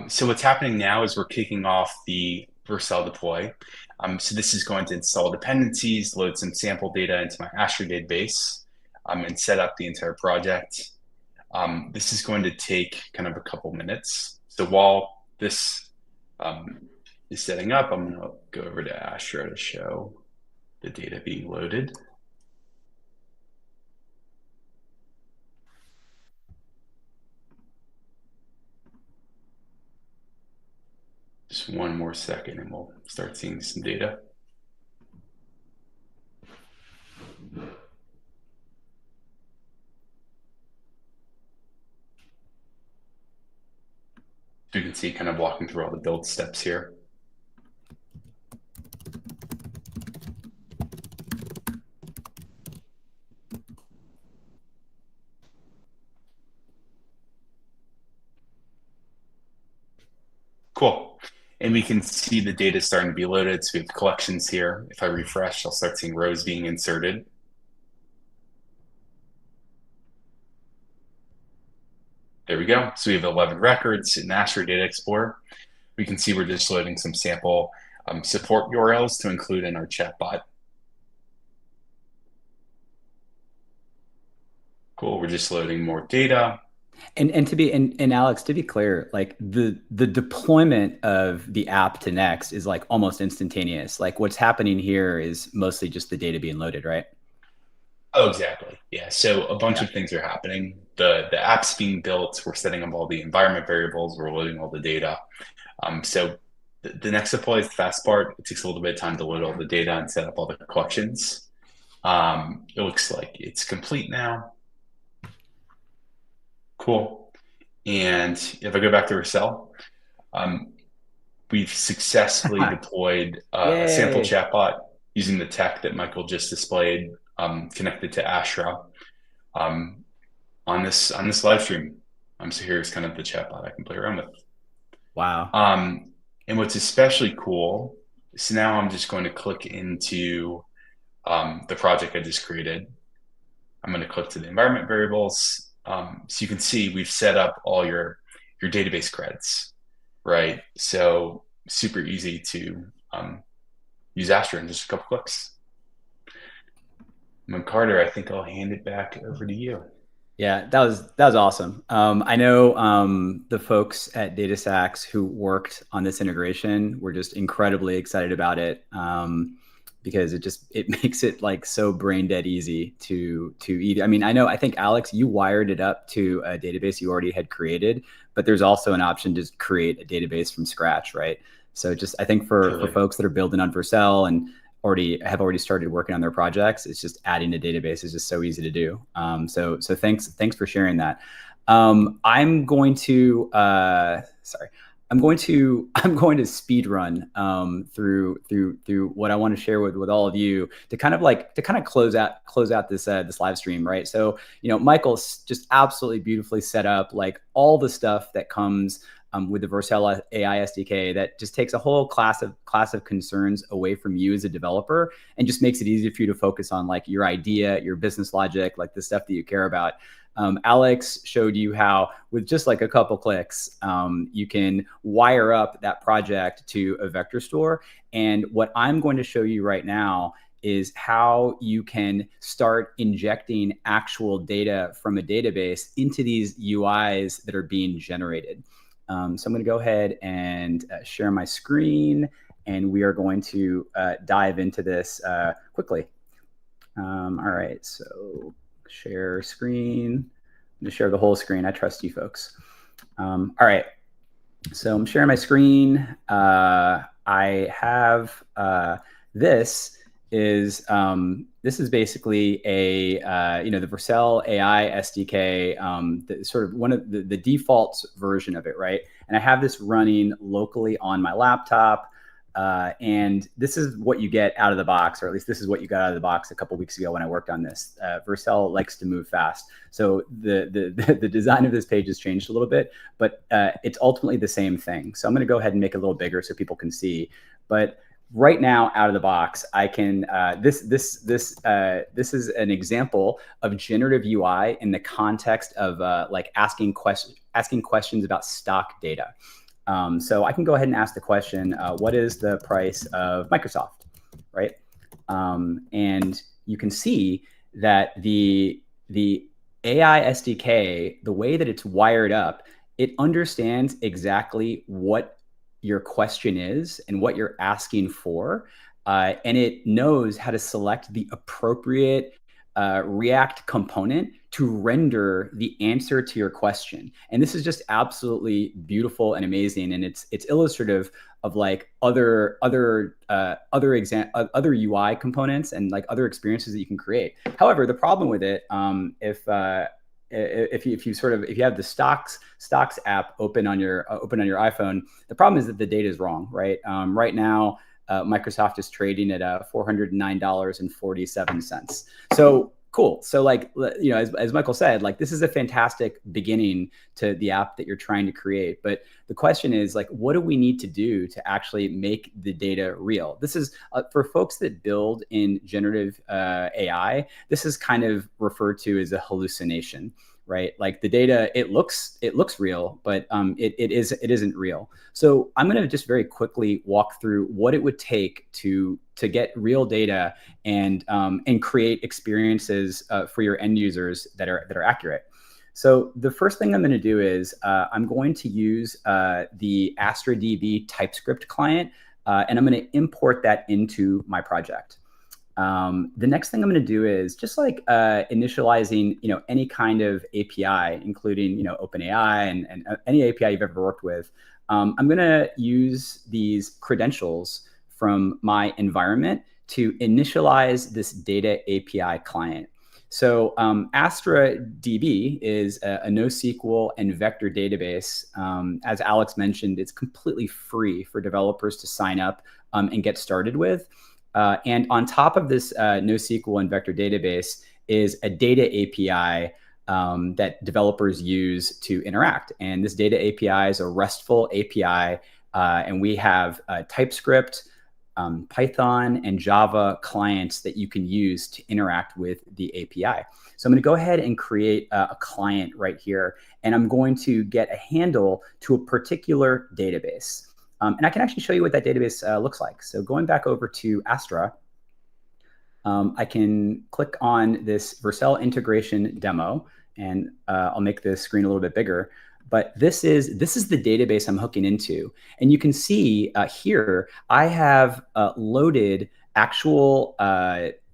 So what's happening now is we're kicking off the Vercel deploy. So this is going to install dependencies, load some sample data into my Astra database, and set up the entire project. This is going to take kind of a couple minutes. So while this is setting up, I'm going to go over to Astra to show the data being loaded. Just one more second and we'll start seeing some data. So you can see kind of walking through all the build steps here. Cool. And we can see the data starting to be loaded. So we have collections here. If I refresh, I'll start seeing rows being inserted. There we go. So we have 11 records in Astra Data Explorer. We can see we're just loading some sample support URLs to include in our chatbot. Cool. We're just loading more data. And Alex, to be clear, like the deployment of the app to Next is like almost instantaneous. Like what's happening here is mostly just the data being loaded, right? Oh, exactly. Yeah. So a bunch of things are happening. The app's being built. We're setting up all the environment variables. We're loading all the data. So the next deploy is the fast part. It takes a little bit of time to load all the data and set up all the collections. It looks like it's complete now. Cool. And if I go back to Vercel, we've successfully deployed a sample chatbot using the tech that Michael just displayed, connected to Astra on this live stream. So here's kind of the chatbot I can play around with. Wow. And what's especially cool, so now I'm just going to click into the project I just created. I'm going to click to the environment variables. So you can see we've set up all your database credits, right? So super easy to use Astra in just a couple clicks. Carter, I think I'll hand it back over to you. Yeah, that was awesome. I know the folks at DataStax who worked on this integration were just incredibly excited about it because it makes it like so brain dead easy to eat. I mean, I think Alex, you wired it up to a database you already had created, but there's also an option to create a database from scratch, right? So just I think for folks that are building on Vercel and have already started working on their projects, it's just adding a database is just so easy to do. So thanks for sharing that. I'm going to speed run through what I want to share with all of you to kind of close out this live stream, right? So Michael's just absolutely beautifully set up like all the stuff that comes with the Vercel AI SDK that just takes a whole class of concerns away from you as a developer and just makes it easy for you to focus on like your idea, your business logic, like the stuff that you care about. Alex showed you how with just like a couple clicks, you can wire up that project to a vector store. And what I'm going to show you right now is how you can start injecting actual data from a database into these UIs that are being generated. So I'm going to go ahead and share my screen, and we are going to dive into this quickly. All right, so share screen. to share the whole screen. I trust you folks. All right. So I'm sharing my screen. I have this is basically a the Vercel AI SDK, sort of one of the default version of it, right? And I have this running locally on my laptop. And this is what you get out of the box, or at least this is what you got out of the box a couple weeks ago when I worked on this. Vercel likes to move fast. So the design of this page has changed a little bit, but it's ultimately the same thing. So I'm going to go ahead and make it a little bigger so people can see. But right now, out of the box, I can, this is an example of generative UI in the context of like asking questions about stock data. So I can go ahead and ask the question, what is the price of Microsoft, right? And you can see that the AI SDK, the way that it's wired up, it understands exactly what your question is and what you're asking for. And it knows how to select the appropriate React component to render the answer to your question. And this is just absolutely beautiful and amazing. And it's illustrative of like other UI components and like other experiences that you can create. However, the problem with it, if you have the stocks app open on your iPhone, the problem is that the data is wrong, right? Right now, Microsoft is trading at $409.47. So cool. So like, as Michael said, like this is a fantastic beginning to the app that you're trying to create. But the question is like, what do we need to do to actually make the data real? This is for folks that build in generative AI, this is kind of referred to as a hallucination, right? Like the data, it looks real, but it isn't real. So I'm going to just very quickly walk through what it would take to get real data and create experiences for your end users that are accurate. So the first thing I'm going to do is I'm going to use the Astra DB TypeScript client, and I'm going to import that into my project. The next thing I'm going to do is just like initializing, any kind of API, including, OpenAI and any API you've ever worked with. I'm going to use these credentials from my environment to initialize this data API client. So Astra DB is a NoSQL and vector database. As Alex mentioned, it's completely free for developers to sign up and get started with. And on top of this NoSQL and vector database is a data API that developers use to interact. And this data API is a RESTful API. And we have TypeScript, Python, and Java clients that you can use to interact with the API. So I'm going to go ahead and create a client right here. And I'm going to get a handle to a particular database. And I can actually show you what that database looks like. So going back over to Astra, I can click on this Vercel integration demo, and I'll make the screen a little bit bigger. But this is the database I'm hooking into. And you can see here, I have loaded actual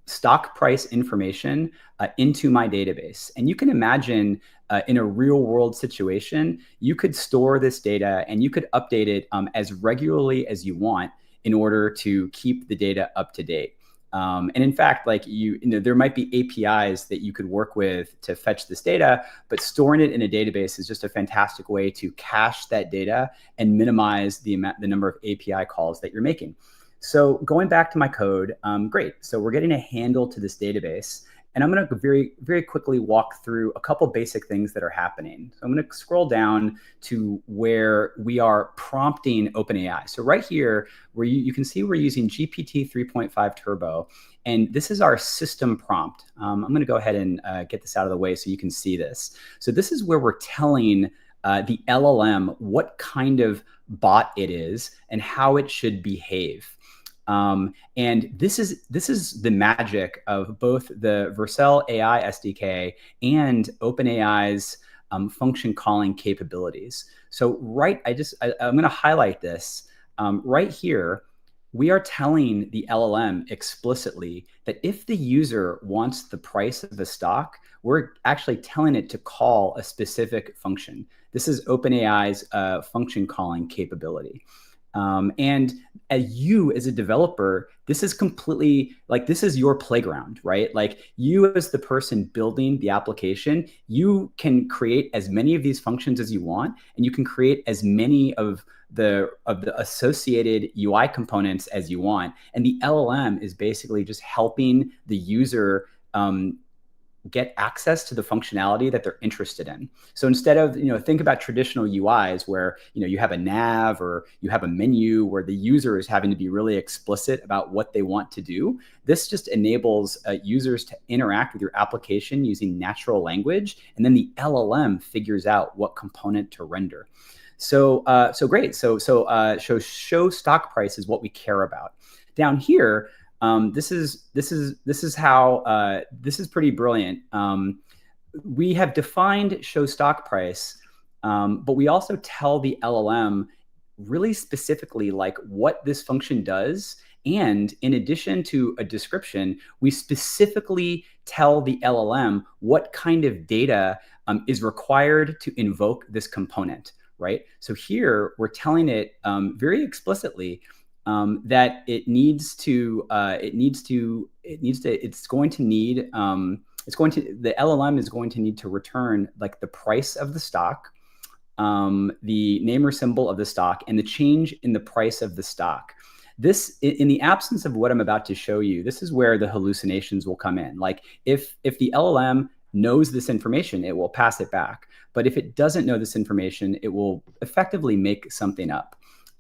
stock price information into my database. And you can imagine in a real world situation, you could store this data and you could update it as regularly as you want in order to keep the data up to date. And in fact, like there might be APIs that you could work with to fetch this data, but storing it in a database is just a fantastic way to cache that data and minimize the number of API calls that you're making. So going back to my code, great. So we're getting a handle to this database. And I'm going to very, very quickly walk through a couple basic things that are happening. So I'm going to scroll down to where we are prompting OpenAI. So right here, where you can see we're using GPT 3.5 Turbo. And this is our system prompt. I'm going to go ahead and get this out of the way so you can see this. So this is where we're telling the LLM what kind of bot it is and how it should behave. And this is the magic of both the Vercel AI SDK and OpenAI's function calling capabilities. So I'm going to highlight this right here. we are telling the LLM explicitly that if the user wants the price of a stock, we're actually telling it to call a specific function. This is OpenAI's function calling capability. And as a developer, this is completely like, this is your playground, right? Like, you as the person building the application, you can create as many of these functions as you want, and you can create as many of the associated UI components as you want. And the LLM is basically just helping the user get access to the functionality that they're interested in. So instead of, think about traditional UIs where, you have a nav or you have a menu where the user is having to be really explicit about what they want to do. This just enables users to interact with your application using natural language, and then the LLM figures out what component to render. So great. So show stock price is what we care about. Down here, this is pretty brilliant. We have defined show stock price, but we also tell the LLM really specifically like what this function does. And in addition to a description, we specifically tell the LLM what kind of data is required to invoke this component, right? So here we're telling it very explicitly that the LLM is going to need to return like the price of the stock, the name or symbol of the stock, and the change in the price of the stock. This, in the absence of what I'm about to show you, this is where the hallucinations will come in. Like, if the LLM knows this information, it will pass it back. But if it doesn't know this information, it will effectively make something up.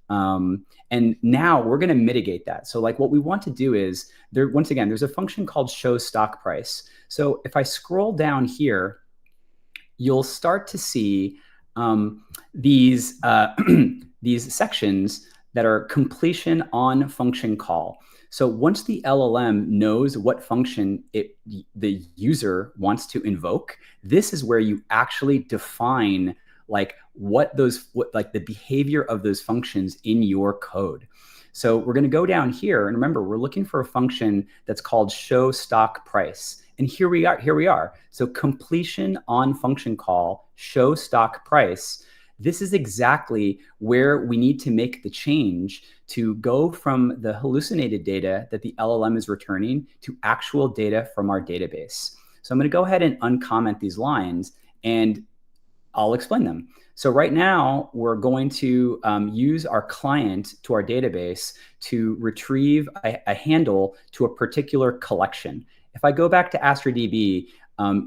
And now we're going to mitigate that. So like, what we want to do is, once again, there's a function called show stock price. So if I scroll down here, you'll start to see these sections that are completion on function call. So once the LLM knows what function the user wants to invoke, this is where you actually define like what the behavior of those functions in your code. So we're going to go down here, and remember, we're looking for a function that's called show stock price. And here we are. So completion on function call, show stock price. This is exactly where we need to make the change to go from the hallucinated data that the LLM is returning to actual data from our database. So I'm going to go ahead and uncomment these lines, and I'll explain them. So right now, we're going to use our client to our database to retrieve a handle to a particular collection. If I go back to Astra DB,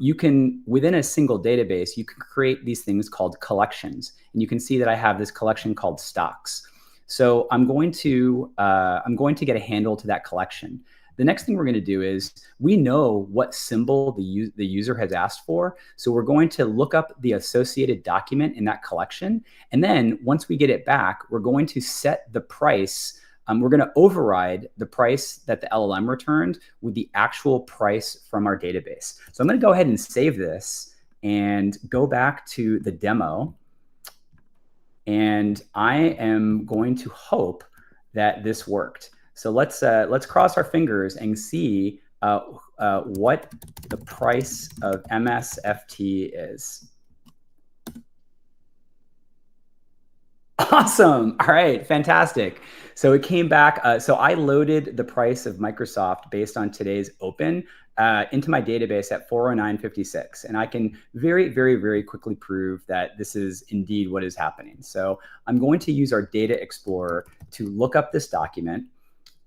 you can, within a single database, you can create these things called collections. And you can see that I have this collection called stocks. So I'm going to get a handle to that collection. The next thing we're going to do is, we know what symbol the user has asked for. So we're going to look up the associated document in that collection. And then once we get it back, we're going to set the price. We're going to override the price that the LLM returned with the actual price from our database. So I'm going to go ahead and save this and go back to the demo. And I am going to hope that this worked. So let's cross our fingers and see what the price of MSFT is. Awesome. All right, fantastic. So it came back. So I loaded the price of Microsoft based on today's open into my database at 409.56. And I can very, very, very quickly prove that this is indeed what is happening. So I'm going to use our Data Explorer to look up this document.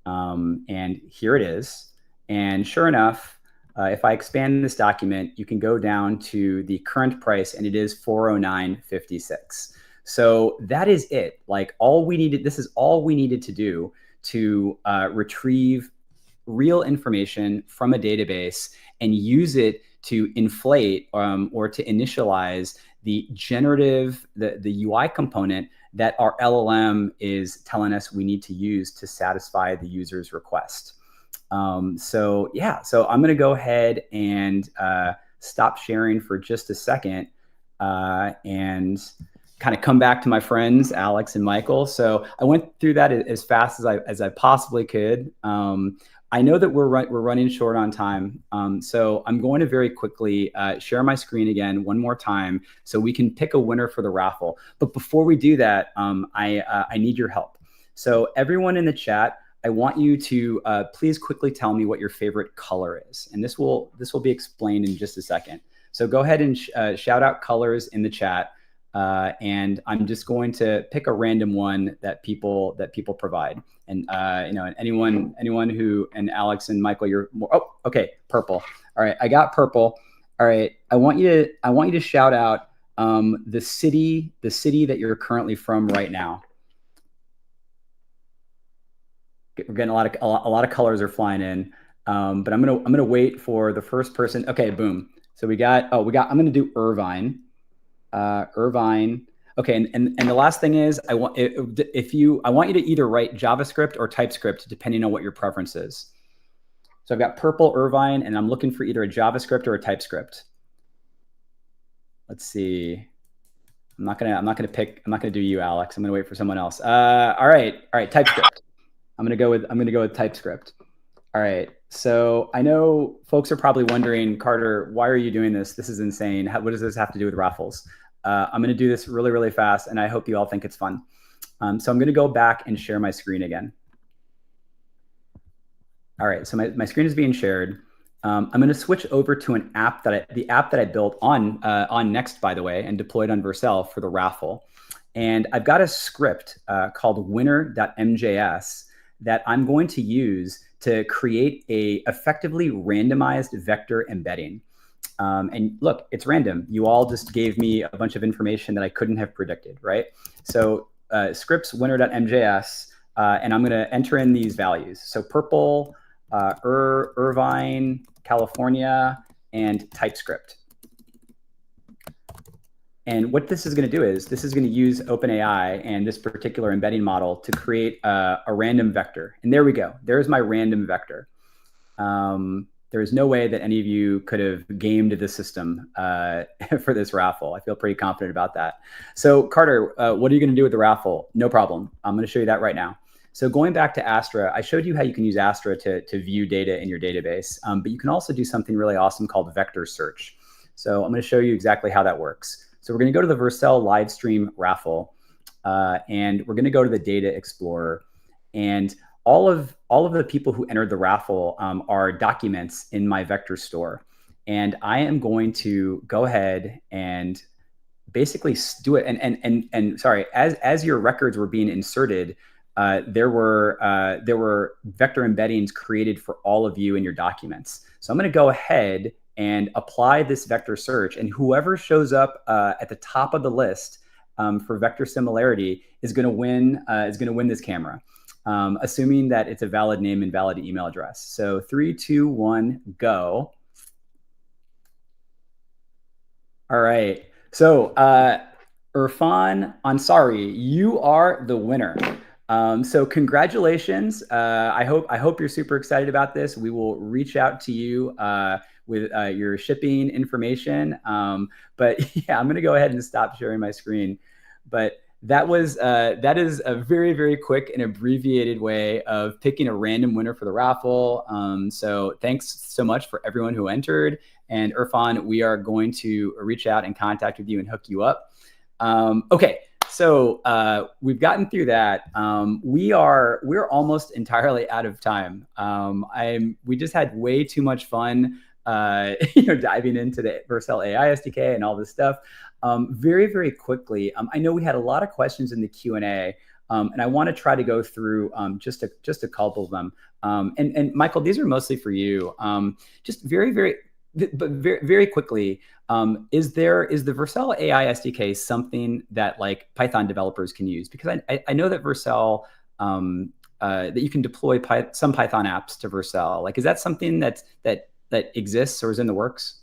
And here it is. And sure enough, if I expand this document, you can go down to the current price, and it is 409.56. So that is it. Like, all we needed, this is all we needed to do to retrieve real information from a database and use it to inflate or to initialize the generative, the UI component that our LLM is telling us we need to use to satisfy the user's request. So yeah, so I'm going to go ahead and stop sharing for just a second and kind of come back to my friends, Alex and Michael. So I went through that as fast as I possibly could. I know that we're running short on time. So I'm going to very quickly share my screen again one more time so we can pick a winner for the raffle. But before we do that, I need your help. So everyone in the chat, I want you to please quickly tell me what your favorite color is. And this will be explained in just a second. So go ahead and shout out colors in the chat. And I'm just going to pick a random one that people provide. And anyone who, and Alex and Michael, you're more, oh, okay, purple. All right, I got purple. All right, I want you to shout out the city that you're currently from right now. We're getting a lot of colors are flying in, but I'm gonna wait for the first person. Okay, boom. So we got. I'm gonna do Irvine. Irvine. Okay, and the last thing is I want you to either write JavaScript or TypeScript depending on what your preference is. So I've got purple Irvine, and I'm looking for either a JavaScript or a TypeScript. Let's see. I'm not gonna do you, Alex. I'm gonna wait for someone else. All right, TypeScript. I'm gonna go with TypeScript. All right. So I know folks are probably wondering, Carter, why are you doing this? This is insane. What does this have to do with raffles? I'm going to do this really, really fast, and I hope you all think it's fun. So I'm going to go back and share my screen again. All right. So my screen is being shared. I'm going to switch over to the app that I built on Next, by the way, and deployed on Vercel for the raffle. And I've got a script called winner.mjs that I'm going to use to create a effectively randomized vector embedding. And look, it's random. You all just gave me a bunch of information that I couldn't have predicted, right? So scripts winner.mjs, and I'm going to enter in these values. So purple, Irvine, California, and TypeScript. And what this is going to do is this is going to use OpenAI and this particular embedding model to create a random vector. And there we go. There's my random vector. There is no way that any of you could have gamed the system for this raffle. I feel pretty confident about that. So Carter, what are you going to do with the raffle? No problem. I'm going to show you that right now. So going back to Astra, I showed you how you can use Astra to view data in your database, but you can also do something really awesome called vector search. So I'm going to show you exactly how that works. So we're going to go to the Vercel livestream raffle, and we're going to go to the data explorer, and all of the people who entered the raffle are documents in my vector store. And I am going to go ahead and basically do it. And sorry, as your records were being inserted, there were vector embeddings created for all of you in your documents. So I'm going to go ahead and apply this vector search, and whoever shows up at the top of the list for vector similarity is going to win this camera. Assuming that it's a valid name and valid email address. So 3, 2, 1, go. All right. So Irfan Ansari, you are the winner. So congratulations. I hope you're super excited about this. We will reach out to you with your shipping information. But yeah, I'm going to go ahead and stop sharing my screen. But that is a very, very quick and abbreviated way of picking a random winner for the raffle. So thanks so much for everyone who entered. And Irfan, we are going to reach out and contact with you and hook you up. Okay, so we've gotten through that. We're almost entirely out of time. We just had way too much fun, diving into the Vercel AI SDK and all this stuff. Very, very quickly, I know we had a lot of questions in the Q&A, and I want to try to go through just a couple of them. And Michael, these are mostly for you. Just very quickly, is the Vercel AI SDK something that like Python developers can use? Because I know that Vercel, that you can deploy some Python apps to Vercel. Like, is that something that exists or is in the works?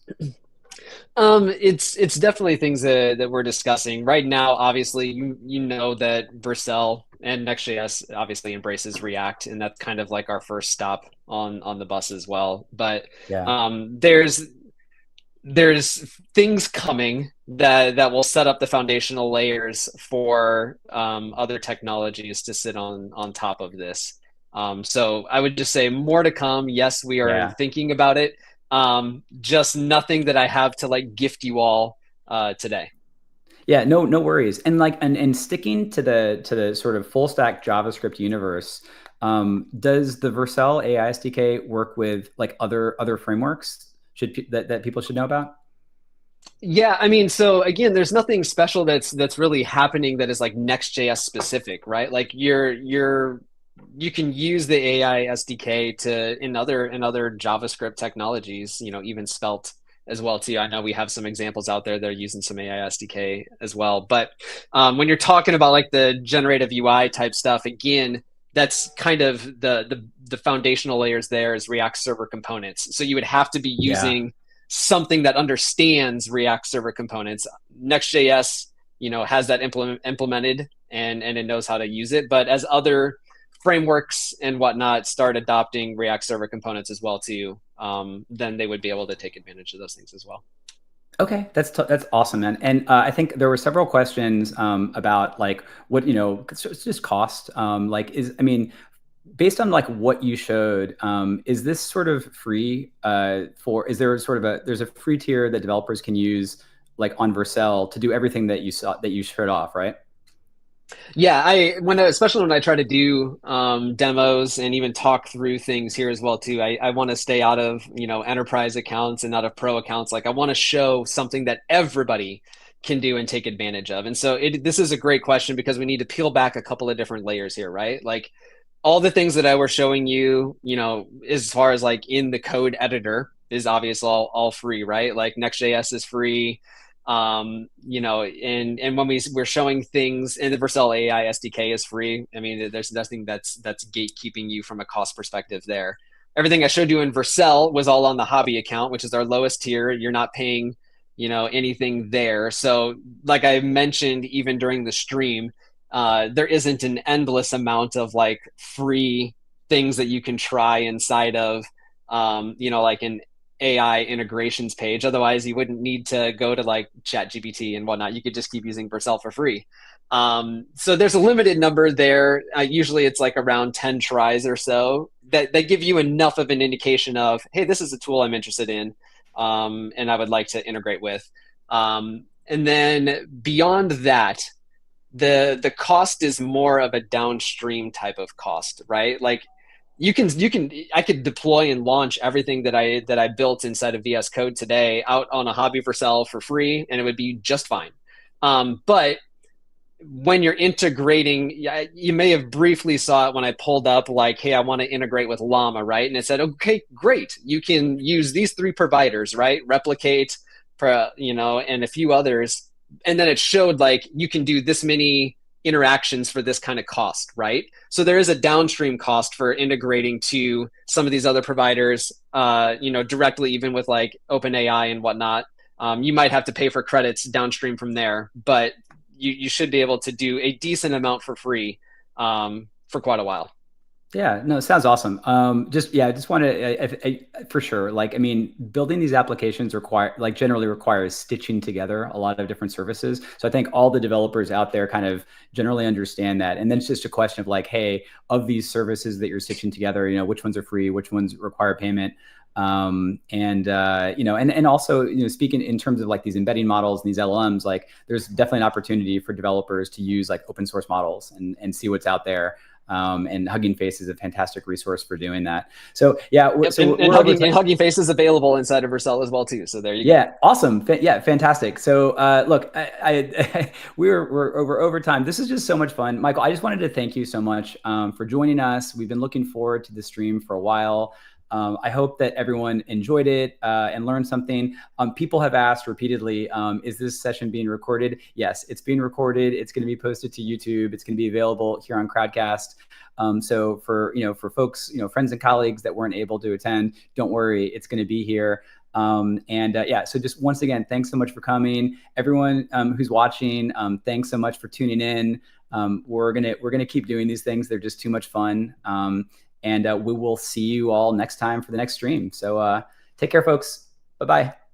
It's definitely things that we're discussing right now. Obviously, you know that Vercel and Next.js obviously embraces React, and that's kind of like our first stop on the bus as well. But yeah. there's things coming that will set up the foundational layers for other technologies to sit on top of this. So I would just say more to come. Yes, we are Yeah. thinking about it. Just nothing that I have to like gift you all today. Yeah, no worries. And like, and sticking to the sort of full stack JavaScript universe, does the Vercel AI SDK work with like other frameworks that people should know about? Yeah, I mean, so again, there's nothing special that's really happening that is like Next.js specific, right? Like you can use the AI SDK to in other JavaScript technologies, you know, even Svelte as well too. I know we have some examples out there that are using some AI SDK as well. But when you're talking about like the generative UI type stuff, again, that's kind of the foundational layers there is React Server components. So you would have to be Yeah. using something that understands React Server components. Next.js, you know, has that implemented and it knows how to use it. But as other frameworks and whatnot start adopting React Server components as well too, then they would be able to take advantage of those things as well. Okay, that's awesome, man. And I think there were several questions about like what, it's just cost. Like I mean, based on like what you showed, is this sort of free is there sort of there's a free tier that developers can use like on Vercel to do everything that you showed off, right? Yeah, especially when I try to do demos and even talk through things here as well too. I want to stay out of enterprise accounts and out of pro accounts. Like I want to show something that everybody can do and take advantage of. And so this is a great question because we need to peel back a couple of different layers here, right? Like all the things that I was showing you, as far as like in the code editor is obviously all free, right? Like Next.js is free. And when we're showing things in the Vercel AI SDK is free. I mean, there's nothing that's gatekeeping you from a cost perspective there. Everything I showed you in Vercel was all on the hobby account, which is our lowest tier. You're not paying, anything there. So like I mentioned, even during the stream, there isn't an endless amount of like free things that you can try inside of, like an AI integrations page. Otherwise, you wouldn't need to go to like ChatGPT and whatnot. You could just keep using Vercel for free. So there's a limited number there. Usually it's like around 10 tries or so that give you enough of an indication of, hey, this is a tool I'm interested in and I would like to integrate with. And then beyond that, the cost is more of a downstream type of cost, right? Like I could deploy and launch everything that I built inside of VS Code today out on a hobby Vercel for free, and it would be just fine. But when you're integrating, you may have briefly saw it when I pulled up like, hey, I want to integrate with Llama, right? And it said, okay, great. You can use these 3 providers, right? Replicate, and a few others. And then it showed like you can do this many interactions for this kind of cost, right? So there is a downstream cost for integrating to some of these other providers, directly, even with like OpenAI and whatnot. You might have to pay for credits downstream from there, but you should be able to do a decent amount for free for quite a while. Yeah, no, it sounds awesome. I just want to, for sure. Like, I mean, building these applications generally requires stitching together a lot of different services. So I think all the developers out there kind of generally understand that. And then it's just a question of like, hey, of these services that you're stitching together, which ones are free, which ones require payment. And also, speaking in terms of like these embedding models and these LLMs, like there's definitely an opportunity for developers to use like open source models and see what's out there. And Hugging Face is a fantastic resource for doing that. So yeah, Hugging Face is available inside of Vercel as well too. So there you go. Yeah, awesome. Yeah, fantastic. So look, we're over time. This is just so much fun, Michael. I just wanted to thank you so much for joining us. We've been looking forward to the stream for a while. I hope that everyone enjoyed it and learned something. People have asked repeatedly, is this session being recorded? Yes, it's being recorded. It's going to be posted to YouTube. It's going to be available here on Crowdcast. So for folks, friends and colleagues that weren't able to attend, don't worry, it's going to be here. So just once again, thanks so much for coming. Everyone who's watching, thanks so much for tuning in. We're gonna keep doing these things. They're just too much fun. And we will see you all next time for the next stream. So take care, folks. Bye-bye.